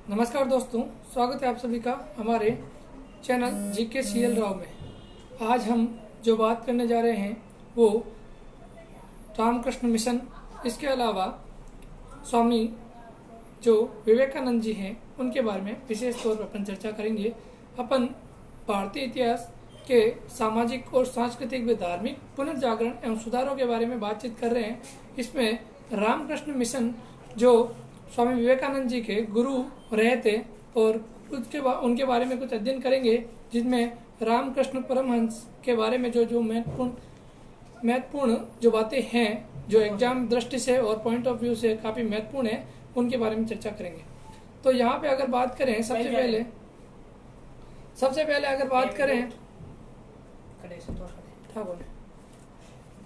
नमस्कार दोस्तों, स्वागत है आप सभी का हमारे चैनल जीके सीएल राव में। आज हम जो बात करने जा रहे हैं वो रामकृष्ण मिशन, इसके अलावा स्वामी जो विवेकानंद जी हैं उनके बारे में विशेष तौर पर अपन चर्चा करेंगे। अपन भारतीय इतिहास के सामाजिक और सांस्कृतिक व धार्मिक पुनर्जागरण एवं सुधारों के बारे में बातचीत कर रहे हैं। इसमें रामकृष्ण मिशन जो स्वामी विवेकानंद जी के गुरु रहे थे और उनके बारे में कुछ अध्ययन करेंगे, जिसमें रामकृष्ण परमहंस के बारे में जो महत्वपूर्ण जो बातें हैं, जो एग्जाम दृष्टि से और पॉइंट ऑफ व्यू से काफी महत्वपूर्ण है, उनके बारे में चर्चा करेंगे। तो यहाँ पे अगर बात करें सबसे पहले अगर बात करें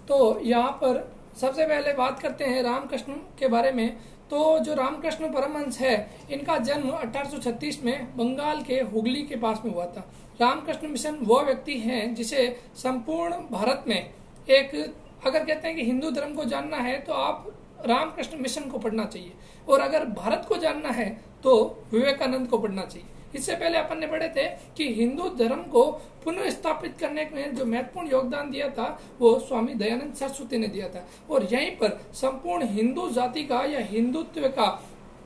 तो यहाँ पर सबसे पहले बात करते हैं रामकृष्ण के बारे में। तो जो रामकृष्ण परमहंस है, इनका जन्म 1836 में बंगाल के हुगली के पास में हुआ था। रामकृष्ण मिशन वो व्यक्ति हैं जिसे संपूर्ण भारत में एक, अगर कहते हैं कि हिंदू धर्म को जानना है तो आप रामकृष्ण मिशन को पढ़ना चाहिए, और अगर भारत को जानना है तो विवेकानंद को पढ़ना चाहिए। इससे पहले अपन ने पढ़े थे कि हिंदू धर्म को पुनर्स्थापित करने में जो महत्वपूर्ण योगदान दिया था वो स्वामी दयानंद सरस्वती ने दिया था, और यहीं पर संपूर्ण हिंदू जाति का या हिंदुत्व का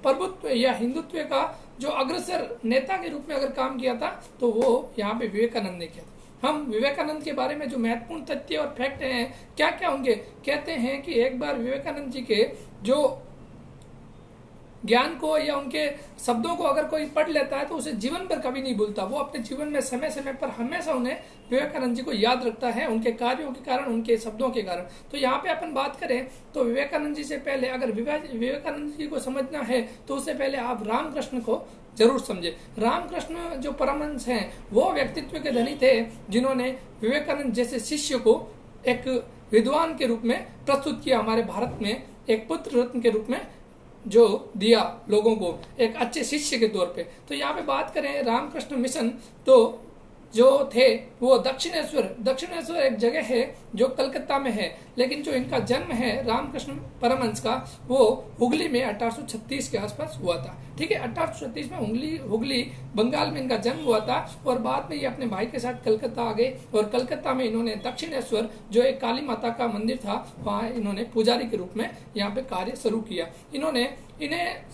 प्रभुत्व या हिंदुत्व का जो अग्रसर नेता के रूप में अगर काम किया था तो वो यहाँ पे विवेकानंद ने किया था। हम विवेकानंद के बारे में जो महत्वपूर्ण तथ्य और फैक्ट हैं, क्या क्या होंगे, कहते हैं कि एक बार विवेकानंद जी के जो ज्ञान को या उनके शब्दों को अगर कोई पढ़ लेता है तो उसे जीवन भर कभी नहीं भूलता। वो अपने जीवन में समय समय पर हमेशा उन्हें विवेकानंद जी को याद रखता है, उनके कार्यों के कारण, उनके शब्दों के कारण। तो यहाँ पे अपन बात करें तो विवेकानंद जी से पहले अगर विवेकानंद जी को समझना है तो उससे पहले आप रामकृष्ण को जरूर समझे। रामकृष्ण जो परमहंस हैं वो व्यक्तित्व के धनी थे, जिन्होंने विवेकानंद जैसे शिष्य को एक विद्वान के रूप में प्रस्तुत किया, हमारे भारत में एक पुत्र रत्न के रूप में जो दिया लोगों को, एक अच्छे शिष्य के तौर पे। तो यहाँ पे बात करें रामकृष्ण मिशन, तो जो थे वो दक्षिणेश्वर एक जगह है जो कलकत्ता में है, लेकिन जो इनका जन्म है रामकृष्ण परमहंस का वो हुगली में 1836 के आसपास हुआ था। ठीक है, 1836 में हुगली बंगाल में इनका जन्म हुआ था, और बाद में ये अपने भाई के साथ कलकत्ता आ गए, और कलकत्ता में इन्होंने दक्षिणेश्वर जो एक काली माता का मंदिर था वहाँ इन्होंने पुजारी के रूप में यहाँ पे कार्य शुरू किया। इन्हें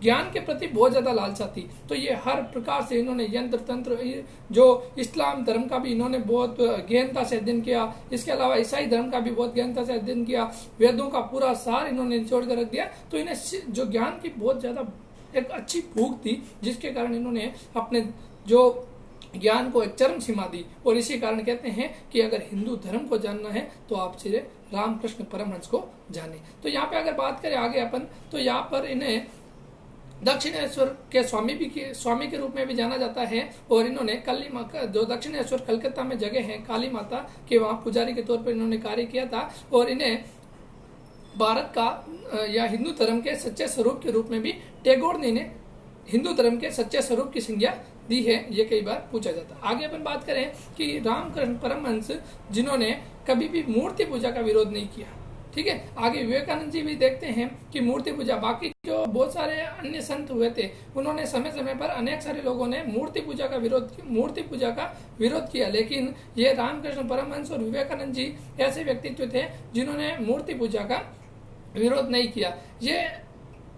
ज्ञान के प्रति बहुत ज्यादा लालसा थी, तो ये हर प्रकार से इन्होंने यंत्र तंत्र, जो इस्लाम धर्म का भी इन्होंने बहुत गहनता से अध्ययन किया, इसके अलावा ईसाई धर्म का भी बहुत गहनता से अध्ययन किया, वेदों का पूरा सार इन्होंने निचोड़ कर रख दिया। तो इन्हें जो ज्ञान की बहुत ज्यादा एक अच्छी भूख थी, जिसके कारण इन्होंने अपने जो ज्ञान को एक चरम सीमा दी, और इसी कारण कहते हैं कि अगर हिंदू धर्म को जानना है तो आप सीधे रामकृष्ण परमहंस को जाने। तो यहाँ पे अगर बात करें आगे अपन, तो यहाँ पर इन्हें दक्षिणेश्वर के स्वामी के रूप में भी जाना जाता है, और इन्होंने काली माता, जो दक्षिणेश्वर कलकत्ता में जगह है, काली माता के वहां पुजारी के तौर पर इन्होंने कार्य किया था, और इन्हें भारत का या हिंदू धर्म के सच्चे स्वरूप के रूप में भी टैगोर ने इन्हें हिंदू धर्म के सच्चे स्वरूप की संज्ञा दी है, ये कई बार पूछा जाता है। आगे अपन बात करें कि रामकृष्ण परमहंस जिन्होंने कभी भी मूर्ति पूजा का विरोध नहीं किया। ठीक है, आगे विवेकानंद जी भी देखते हैं कि मूर्ति पूजा, बाकी जो बहुत सारे अन्य संत हुए थे उन्होंने समय समय पर अनेक सारे लोगों ने मूर्ति पूजा का विरोध किया, लेकिन ये रामकृष्ण परमहंस और विवेकानंद जी ऐसे व्यक्तित्व थे जिन्होंने मूर्ति पूजा का विरोध नहीं किया।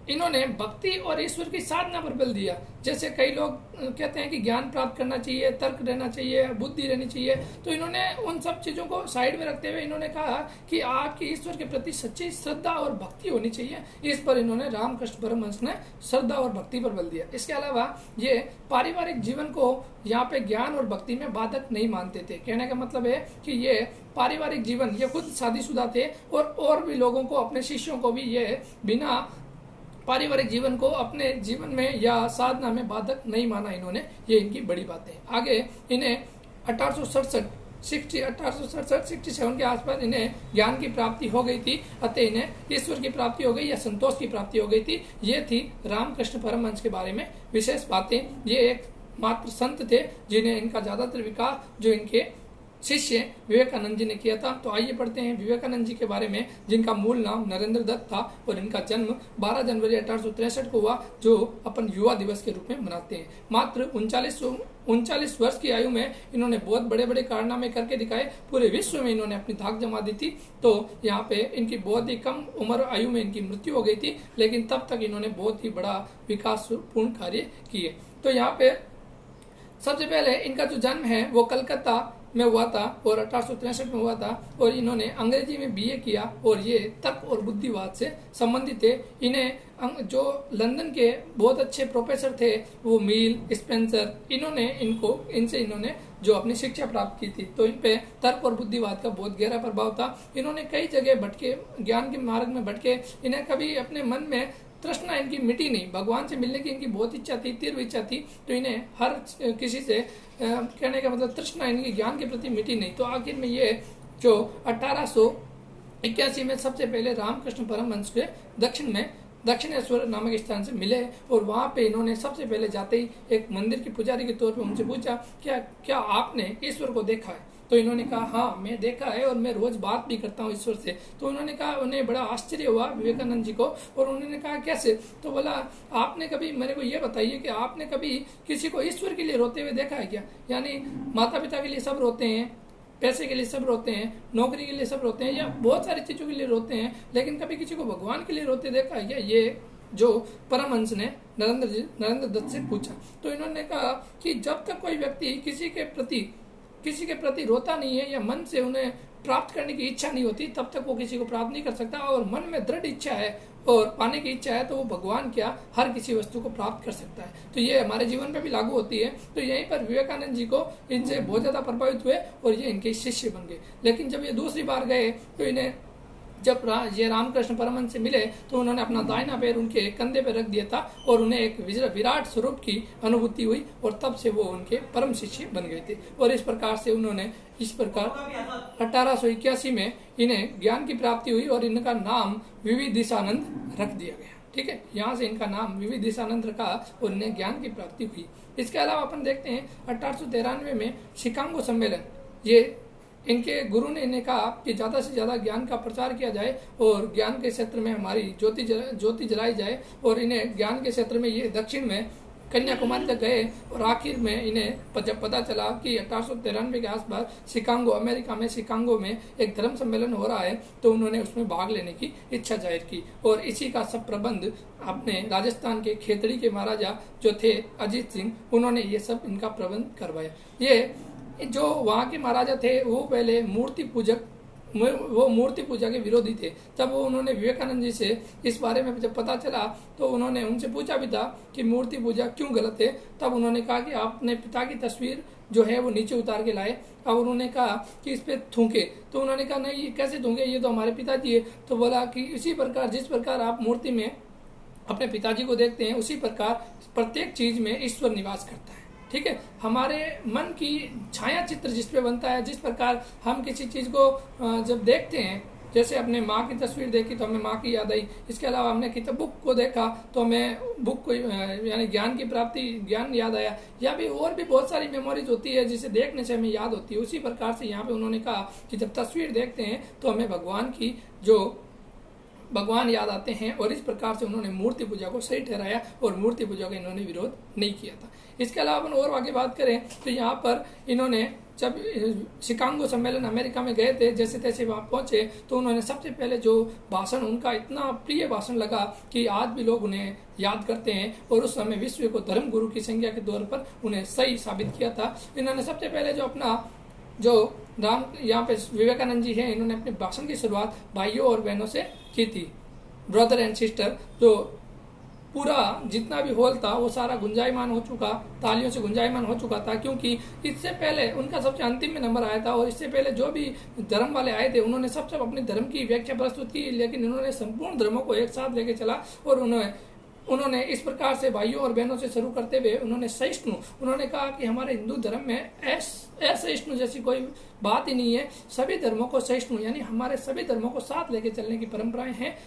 इन्होंने भक्ति और ईश्वर की साधना पर बल दिया। जैसे कई लोग कहते हैं कि ज्ञान प्राप्त करना चाहिए, तर्क रहना चाहिए, बुद्धि रहनी चाहिए, तो इन्होंने उन सब चीजों को साइड में रखते हुए इन्होंने कहा कि आपकी ईश्वर के प्रति सच्ची श्रद्धा और भक्ति होनी चाहिए। इस पर इन्होंने रामकृष्ण परमहंस ने श्रद्धा और भक्ति पर बल दिया। इसके अलावा ये पारिवारिक जीवन को यहाँ पे ज्ञान और भक्ति में बाधक नहीं मानते थे। कहने का मतलब है कि ये पारिवारिक जीवन, ये खुद शादीशुदा थे, और भी लोगों को, अपने शिष्यों को भी ये बिना पारिवारिक जीवन को अपने जीवन में या साधना में बाधक नहीं माना इन्होंने। ये इनकी बड़ी बात है। आगे इन्हें 1867 के आसपास इन्हें ज्ञान की प्राप्ति हो गई थी, अतः इन्हें ईश्वर की प्राप्ति हो गई या संतोष की प्राप्ति हो गई थी। ये थी रामकृष्ण परमहंस के बारे में विशेष बातें। ये एक मात्र संत थे जिन्हें इनका ज्यादातर विकास जो इनके शिष्य विवेकानंद जी ने किया था। तो आइए पढ़ते हैं विवेकानंद जी के बारे में, जिनका मूल नाम नरेंद्र दत्त था और इनका जन्म 12 जनवरी 1863 को हुआ, जो अपन युवा दिवस के रूप में मनाते हैं। मात्र 39 वर्ष की आयु में इन्होंने बहुत बड़े बड़े कारनामे करके दिखाए। पूरे विश्व में इन्होंने अपनी धाक जमा दी थी। तो यहाँ पे इनकी बहुत ही कम उम्र आयु में इनकी मृत्यु हो गई थी, लेकिन तब तक इन्होंने बहुत ही बड़ा विकासपूर्ण कार्य किए। तो यहाँ पे सबसे पहले इनका जो जन्म है वो कलकत्ता में हुआ था और 1863 में हुआ था, और इन्होंने अंग्रेजी में बीए किया और ये तर्क और बुद्धिवाद से संबंधित थे। इन्हें जो लंदन के बहुत अच्छे प्रोफेसर थे वो मील, स्पेंसर, इनसे इन्होंने जो अपनी शिक्षा प्राप्त की थी। तो इन पे तर्क और बुद्धिवाद का बहुत गहरा प्रभाव था। इन्होंने कई जगह भटके, ज्ञान के मार्ग में भटके। इन्हें कभी अपने मन में तृष्णा इनकी मिटी नहीं, भगवान से मिलने की इनकी बहुत इच्छा थी, तीव्र इच्छा थी। तो इन्हें हर किसी से कहने का मतलब तृष्णा इनकी ज्ञान के प्रति मिटी नहीं। तो आखिर में ये जो 1881 में सबसे पहले रामकृष्ण परमहंस के दक्षिणेश्वर नामक स्थान से मिले, और वहां पे इन्होंने सबसे पहले जाते ही एक मंदिर के पुजारी के तौर पे उनसे पूछा, क्या आपने ईश्वर को देखा है? तो इन्होंने कहा हाँ, मैं देखा है और मैं रोज बात भी करता हूँ ईश्वर से। तो उन्होंने कहा, उन्हें बड़ा आश्चर्य हुआ विवेकानंद जी को, और उन्होंने कहा कैसे? तो बोला, आपने कभी मेरे को ये बताइए कि आपने कभी किसी को ईश्वर के लिए रोते हुए देखा है क्या? यानी माता पिता के लिए सब रोते हैं, पैसे के लिए सब रोते हैं, नौकरी के लिए सब रोते हैं, या बहुत सारी चीजों के लिए रोते हैं, लेकिन कभी किसी को भगवान के लिए रोते देखा है क्या? ये जो परमहंस ने नरेंद्र दत्त से पूछा। तो इन्होंने कहा कि जब तक कोई व्यक्ति किसी के प्रति रोता नहीं है या मन से उन्हें प्राप्त करने की इच्छा नहीं होती, तब तक वो किसी को प्राप्त नहीं कर सकता। और मन में दृढ़ इच्छा है और पाने की इच्छा है, तो वो भगवान क्या हर किसी वस्तु को प्राप्त कर सकता है। तो ये हमारे जीवन पे भी लागू होती है। तो यहीं पर विवेकानंद जी को इनसे बहुत ज्यादा प्रभावित हुए और ये इनके शिष्य बन गए। लेकिन जब ये दूसरी बार गए तो इन्हें जब ये रामकृष्ण परमहंस से मिले तो उन्होंने अपना दाहिना पैर उनके कंधे पर रख दिया था और उन्हें एक विराट स्वरूप की अनुभूति हुई, और तब से वो उनके परम शिष्य बन गए थे। और इस प्रकार 1881 में इन्हें ज्ञान की प्राप्ति हुई और इनका नाम विविदिशानंद रख दिया गया। ठीक है, यहाँ से इनका नाम विविदिशानंद रखा और इन्हें ज्ञान की प्राप्ति हुई। इसके अलावा अपन देखते हैं 1893 में शिकागो सम्मेलन, ये इनके गुरु ने इन्हें कहा कि ज्यादा से ज्यादा ज्ञान का प्रचार किया जाए और ज्ञान के क्षेत्र में हमारी ज्योति जलाई जाए। और इन्हें ज्ञान के क्षेत्र में ये दक्षिण में कन्याकुमारी तक गए, और आखिर में इन्हें जब पता चला कि 1893 के आसपास शिकागो, अमेरिका में शिकागो में एक धर्म सम्मेलन हो रहा है, तो उन्होंने उसमें भाग लेने की इच्छा जाहिर की। और इसी का सब प्रबंध अपने राजस्थान के खेतड़ी के महाराजा जो थे अजीत सिंह, उन्होंने ये सब इनका प्रबंध करवाया। ये जो वहाँ के महाराजा थे वो पहले मूर्ति पूजा के विरोधी थे। तब उन्होंने विवेकानंद जी से इस बारे में जब पता चला तो उन्होंने उनसे पूछा भी था कि मूर्ति पूजा क्यों गलत है। तब उन्होंने कहा कि आप अपने पिता की तस्वीर जो है वो नीचे उतार के लाए। अब उन्होंने कहा कि इस पे थूके, तो उन्होंने कहा नहीं, ये कैसे थूके, ये तो हमारे पिताजी है। तो बोला कि इसी प्रकार जिस प्रकार आप मूर्ति में अपने पिताजी को देखते हैं, उसी प्रकार प्रत्येक चीज में ईश्वर निवास करता है। ठीक है, हमारे मन की छाया चित्र जिस पे बनता है, जिस प्रकार हम किसी चीज को जब देखते हैं, जैसे अपने माँ की तस्वीर देखी तो हमें माँ की याद आई। इसके अलावा हमने किताब बुक को देखा तो हमें बुक को यानी ज्ञान की प्राप्ति, ज्ञान याद आया। या भी और भी बहुत सारी मेमोरीज होती है जिसे देखने से हमें याद होती है। उसी प्रकार से यहाँ पे उन्होंने कहा कि जब तस्वीर देखते हैं तो हमें भगवान याद आते हैं। और इस प्रकार से उन्होंने मूर्ति पूजा को सही ठहराया और मूर्ति पूजा का इन्होंने विरोध नहीं किया था। इसके अलावा अपन और आगे बात करें तो यहाँ पर इन्होंने जब शिकागो सम्मेलन अमेरिका में गए थे, जैसे तैसे वहां पहुंचे तो उन्होंने सबसे पहले जो भाषण, उनका इतना प्रिय भाषण लगा कि आज भी लोग उन्हें याद करते हैं। और उस समय विश्व को धर्म गुरु की संज्ञा के तौर पर उन्हें सही साबित किया था। इन्होंने सबसे पहले यहाँ पे विवेकानंद जी हैं, इन्होंने अपने भाषण की शुरुआत भाइयों और बहनों से की थी, ब्रदर एंड सिस्टर। तो पूरा जितना भी हॉल था वो सारा गुंजायमान हो चुका, तालियों से गुंजायमान हो चुका था, क्योंकि इससे पहले उनका सबसे अंतिम में नंबर आया था। और इससे पहले जो भी धर्म वाले आए थे उन्होंने सब अपने धर्म की व्याख्या प्रस्तुत की, लेकिन इन्होंने संपूर्ण धर्मों को एक साथ लेके चला। और उन्होंने इस प्रकार से भाइयों और बहनों से शुरू करते हुए उन्होंने सहिष्णु, उन्होंने कहा कि हमारे हिंदू धर्म में असहिष्णु जैसी कोई बात ही नहीं है, सभी धर्मों को सहिष्णु, यानी हमारे सभी धर्मों को साथ लेके चलने की परंपराएं हैं।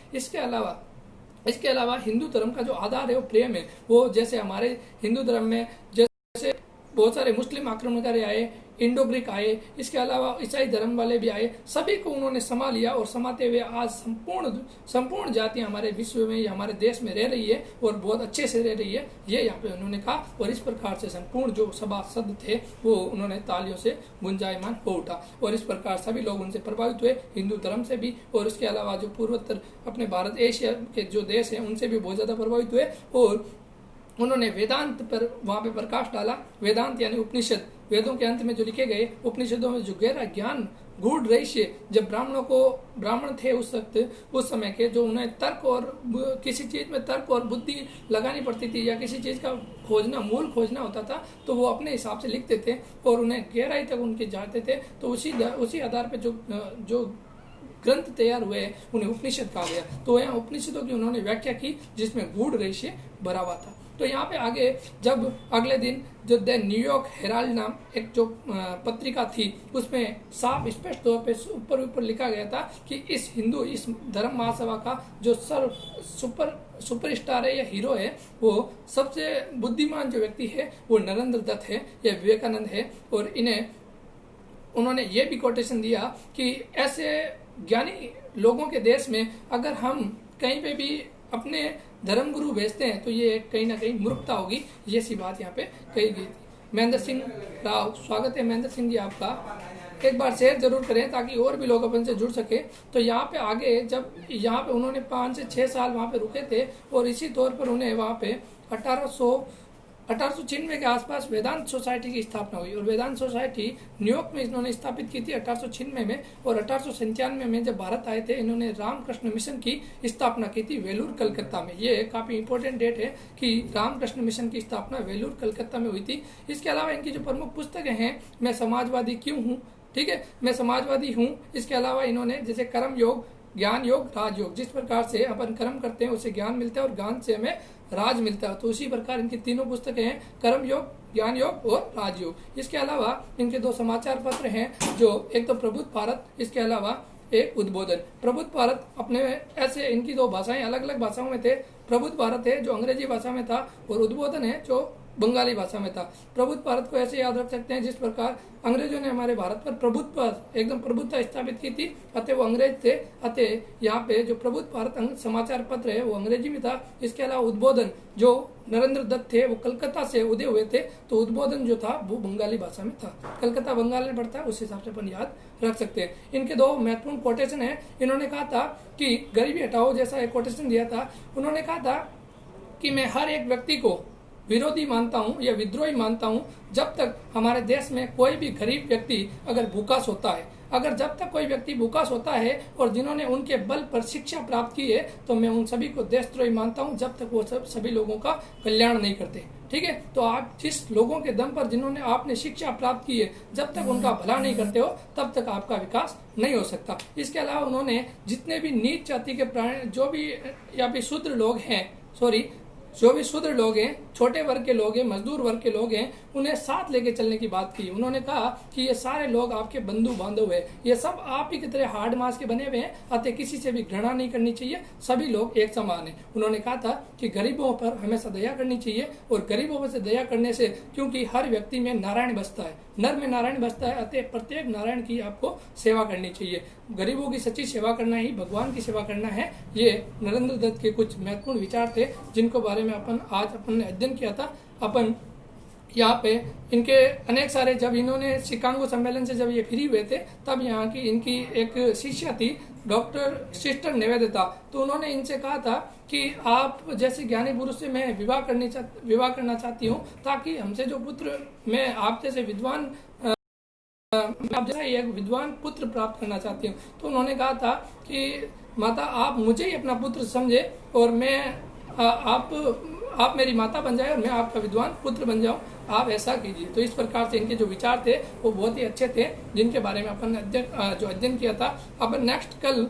इसके अलावा हिंदू धर्म का जो आधार है वो प्रेम है। वो जैसे हमारे हिंदू धर्म में जैसे बहुत सारे मुस्लिम आक्रमणकारी आए, इंडो ग्रीक आए, इसके अलावा ईसाई धर्म वाले भी आए, सभी को उन्होंने समा लिया और समाते हुए आज संपूर्ण जातियां हमारे विश्व में या हमारे देश में रह रही है और बहुत अच्छे से रह रही है, ये यहाँ पे उन्होंने कहा। और इस प्रकार से संपूर्ण जो सभासद थे वो उन्होंने तालियों से गुंजायमान हो उठा और इस प्रकार सभी लोग उनसे प्रभावित हुए, हिंदू धर्म से भी और इसके अलावा जो पूर्वोत्तर अपने भारत एशिया के जो देश है उनसे भी बहुत ज्यादा प्रभावित हुए और उन्होंने वेदांत पर वहां पे प्रकाश डाला। वेदांत यानी उपनिषद, वेदों के अंत में जो लिखे गए उपनिषदों में जो गहरा ज्ञान, गूढ़ रहस्य, जब ब्राह्मण थे उस वक्त, उस समय के, जो उन्हें तर्क और किसी चीज में तर्क और बुद्धि लगानी पड़ती थी या किसी चीज का मूल खोजना होता था तो वो अपने हिसाब से लिखते थे और उन्हें गहराई तक उनके जाते थे। तो उसी आधार पर जो ग्रंथ तैयार हुए उन्हें उपनिषद कहा गया। तो यहाँ उपनिषदों की उन्होंने व्याख्या की जिसमें गूढ़ रहस्य भरा हुआ था। तो यहाँ पे आगे जब अगले दिन जो द न्यूयॉर्क हेराल्ड नाम एक जो पत्रिका थी उसमें साफ स्पष्ट तौर पे ऊपर लिखा गया था कि इस धर्म महासभा का जो सुपरस्टार है या हीरो है, वो सबसे बुद्धिमान जो व्यक्ति है वो नरेंद्र दत्त है या विवेकानंद है। और उन्होंने ये भी कोटेशन दिया कि ऐसे ज्ञानी लोगों के देश में अगर हम कहीं पे भी अपने धर्म गुरु भेजते हैं तो ये कहीं ना कहीं मूर्खता होगी, ये सी बात यहाँ पे कही गई थी। महेंद्र सिंह राव, स्वागत है महेंद्र सिंह जी आपका। एक बार शेयर जरूर करें ताकि और भी लोग अपन से जुड़ सके। तो यहाँ पे आगे जब यहाँ पे उन्होंने 5 से 6 साल वहाँ पे रुके थे और इसी तौर पर उन्हें वहाँ पे 1896 के आसपास वेदांत सोसाइटी की स्थापना हुई और वेदांत सोसाइटी न्यूयॉर्क में इन्होंने स्थापित की थी 1896 में। और 1897 में जब भारत आए थे इन्होंने रामकृष्ण मिशन की स्थापना की थी वेलूर कलकत्ता में। ये काफी इंपॉर्टेंट डेट है कि रामकृष्ण मिशन की स्थापना वेलूर कलकत्ता में हुई थी। इसके अलावा इनकी जो प्रमुख पुस्तकें हैं, मैं समाजवादी क्यों हूँ, ठीक है, मैं समाजवादी हूँ। इसके अलावा इन्होंने जैसे कर्म योग, ज्ञान योग, राजयोग, जिस प्रकार से अपन कर्म करते हैं उससे ज्ञान मिलता है और ज्ञान से हमें राज मिलता है, तो उसी प्रकार इनकी तीनों पुस्तकें हैं, कर्म योग, ज्ञान योग और राजयोग। इसके अलावा इनके 2 समाचार पत्र हैं, जो एक तो प्रबुद्ध भारत, इसके अलावा एक उद्बोधन। प्रबुद्ध भारत अपने ऐसे इनकी 2 भाषाएं अलग अलग भाषाओं में थे। प्रबुद्ध भारत है जो अंग्रेजी भाषा में था और उद्बोधन है जो बंगाली भाषा में था। प्रबुद्ध भारत को ऐसे याद रख सकते हैं जिस प्रकार अंग्रेजों ने हमारे भारत पर एकदम प्रभुत्ता स्थापित की थी, अतः वो अंग्रेज थे, अतः यहाँ पे जो प्रबुद्ध भारत समाचार पत्र है वो अंग्रेजी में था। इसके अलावा उद्बोधन जो नरेंद्र दत्त थे वो कलकत्ता से उदय हुए थे, तो उद्बोधन जो था वो बंगाली भाषा में था। कलकत्ता बंगाल में पड़ता है, उस हिसाब से अपन याद रख सकते हैं। इनके 2 महत्वपूर्ण कोटेशन है। इन्होंने कहा था कि गरीबी हटाओ जैसा एक कोटेशन दिया था। उन्होंने कहा था कि मैं हर एक व्यक्ति को विरोधी मानता हूं या विद्रोही मानता हूं जब तक हमारे देश में कोई भी गरीब व्यक्ति अगर भूखा सोता है, जब तक कोई व्यक्ति भूखा सोता है और जिन्होंने उनके बल पर शिक्षा प्राप्त की है तो मैं उन सभी को देशद्रोही मानता हूं जब तक वो सभी लोगों का कल्याण नहीं करते। ठीक है, तो आप जिस लोगों के दम पर जिन्होंने आपने शिक्षा प्राप्त की है जब तक उनका भला नहीं करते हो तब तक आपका विकास नहीं हो सकता। इसके अलावा उन्होंने जितने भी नीच जाति के प्राणी जो भी या भी शूद्र लोग हैं, जो भी शूद्र लोग हैं, छोटे वर्ग के लोग हैं, मजदूर वर्ग के लोग हैं, उन्हें साथ लेके चलने की बात की। उन्होंने कहा कि ये सारे लोग आपके बंधु बांधव है, ये सब आप ही की तरह हार्ड मास के बने हुए हैं, अतः किसी से भी घृणा नहीं करनी चाहिए, सभी लोग एक समान हैं। उन्होंने कहा था कि गरीबों पर हमेशा दया करनी चाहिए और गरीबों पर से दया करने से, क्योंकि हर व्यक्ति में नारायण बसता है, नर में नारायण बसता है, अतः प्रत्येक नारायण की आपको सेवा करनी चाहिए। गरीबों की सच्ची सेवा करना ही भगवान की सेवा करना है। ये नरेंद्र दत्त के कुछ महत्वपूर्ण विचार थे जिनको बारे में अपन ने अध्ययन किया था। अपन यहाँ पे इनके अनेक सारे, जब इन्होंने शिकागो सम्मेलन से जब ये फ्री हुए थे तब यहाँ की इनकी एक शिष्या थी सिस्टर निवेदिता, तो उन्होंने इनसे कहा था कि आप जैसे ज्ञानी पुरुष से मैं विवाह करना चाहती हूँ ताकि हमसे जो पुत्र, मैं आप जैसे विद्वान आप जैसा एक विद्वान पुत्र प्राप्त करना चाहती हूँ। तो उन्होंने कहा था कि माता आप मुझे ही अपना पुत्र समझे और मैं आप मेरी माता बन जाए और मैं आपका विद्वान पुत्र बन जाऊं, आप ऐसा कीजिए। तो इस प्रकार से इनके जो विचार थे वो बहुत ही अच्छे थे जिनके बारे में अपन जो अध्ययन किया था। अपन नेक्स्ट कल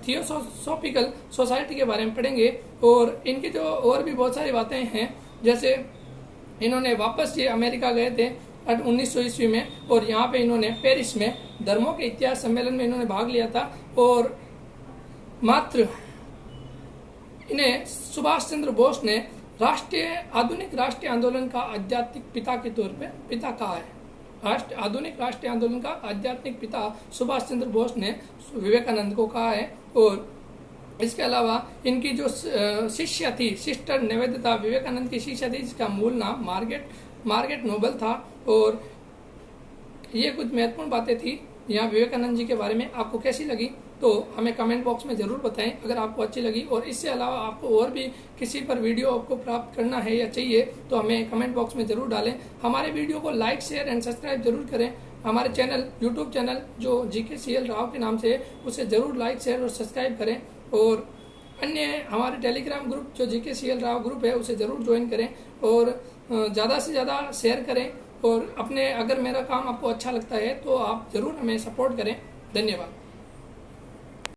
थियोसॉफिकल सोसाइटी के बारे में पढ़ेंगे और इनकी जो और भी बहुत सारी बातें हैं, जैसे इन्होंने वापस ये अमेरिका गए थे 1900 ईस्वी में और यहाँ पे इन्होंने पेरिस में धर्मों के इतिहास सम्मेलन में इन्होंने भाग लिया था और मात्र इन्हें सुभाष चंद्र बोस ने आधुनिक राष्ट्रीय आंदोलन का आध्यात्मिक पिता के तौर पे पिता कहा है? आधुनिक राष्ट्रीय आंदोलन का आध्यात्मिक पिता सुभाष चंद्र बोस ने विवेकानंद को कहा है। और इसके अलावा इनकी जो शिष्य थी, सिस्टर निवेदिता विवेकानंद की शिष्य थी, जिसका मूल नाम मार्गरेट नोबल था। और ये कुछ महत्वपूर्ण बातें थी यहाँ विवेकानंद जी के बारे में। आपको कैसी लगी तो हमें कमेंट बॉक्स में जरूर बताएं अगर आपको अच्छी लगी। और इससे अलावा आपको और भी किसी पर वीडियो आपको प्राप्त करना है या चाहिए तो हमें कमेंट बॉक्स में जरूर डालें। हमारे वीडियो को लाइक, शेयर एंड सब्सक्राइब जरूर करें। हमारे यूट्यूब चैनल जो GKCL राव के नाम से है उसे जरूर लाइक, शेयर और सब्सक्राइब करें। और अन्य हमारे टेलीग्राम ग्रुप जो GKCL राव ग्रुप है उसे जरूर ज्वाइन करें और ज़्यादा से ज़्यादा शेयर करें। और अगर मेरा काम आपको अच्छा लगता है तो आप जरूर हमें सपोर्ट करें। धन्यवाद।